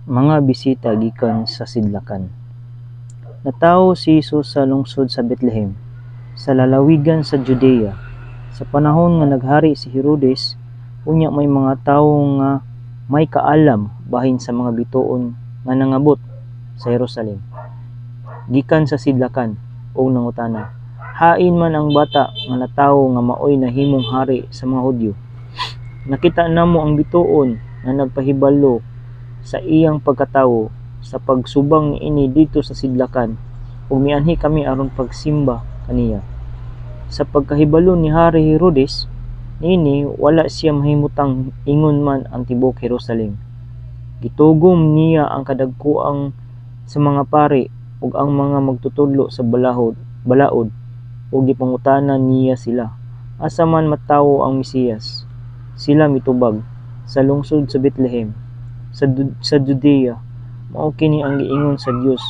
Mga bisita gikan sa sidlakan. Natawo si Jesus sa lungsod sa Bethlehem, sa lalawigan sa Judea. Sa panahon nga naghari si Herodes, unya may mga tawo nga may kaalam bahin sa mga bituon nga nangabot sa Jerusalem. Gikan sa sidlakan o nangutana, hain man ang bata nga natawo nga maoy nahimong hari sa mga Hudyo. Nakita namo ang bituon nga nagpahibalo sa iyang pagkatawo sa pagsubang niini dito sa sidlakan ug mianhi kami aron pagsimba kaniya. Sa pagkahibalo ni Hari Herodes niini wala siya mahimutang ingon man ang tibuok Jerusalem. Gitugom niya ang kadagkuang sa mga pari ug ang mga magtutudlo sa balaod ug gipangutanan niya sila, asa man matawo ang Mesiyas. Sila mitubag sa lungsod sa Bethlehem sa Judea. Mao kini ang giingon sa Dios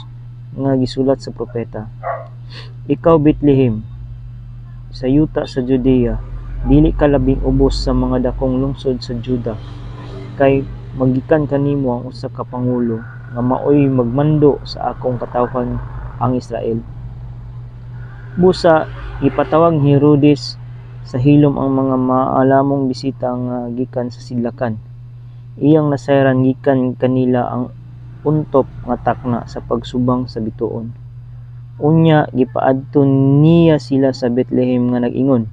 nga gisulat sa propeta. Ikaw Bethlehem, sa yuta sa Judea, dili ka labing ubos sa mga dakong lungsod sa Juda, kay magikan kanimo ang usa ka pangulo nga maoy magmando sa akong katawhan ang Israel. Busa gipatawag ni Herodes sa hilom ang mga maalamong bisita nga gikan sa sidlakan. Iyang nasayran gikan kanila ang untop nga takna sa pagsubang sa bituon. Unya gipaadto niya sila sa Bethlehem nga nag-ingon,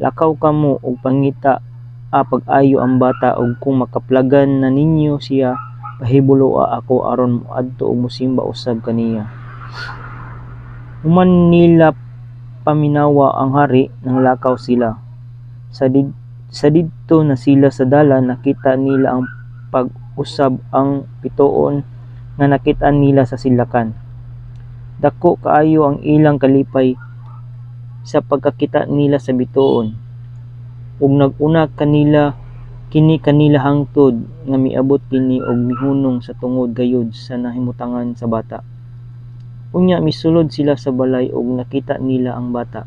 lakaw kamo og pangita pag-ayo ang bata ug kung makaplagan na ninyo siya, pahibuloa ako aron moadto og mosimba usab kaniya. Human nila paminawa ang hari, nang lakaw sila. Sa didto na sila sa dalan, nakita nila ang pag-usab ang bituon nga nakita nila sa sidlakan. Dako kaayo ang ilang kalipay sa pagkakita nila sa bituon, ug nag-una kini kanila hangtod nga miabot kini og mihunong sa tungod gayud sa nahimutangan sa bata. Unya misulod sila sa balay ug nakita nila ang bata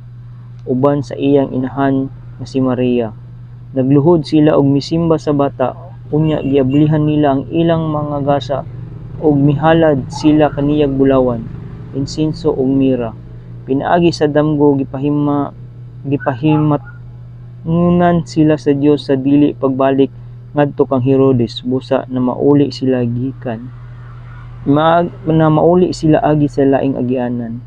uban sa iyang inahan nga si Maria. Nagluhod sila og misimba sa bata, unya giablihan nila ang ilang mga gasa ug mihalad sila kaniyag bulawan, insenso ug mira. Pinaagi sa damgo gipahimat ngunan sila sa Dios sa dili pagbalik ngadto kang Herodes, busa na mauli sila agi sa laing agianan.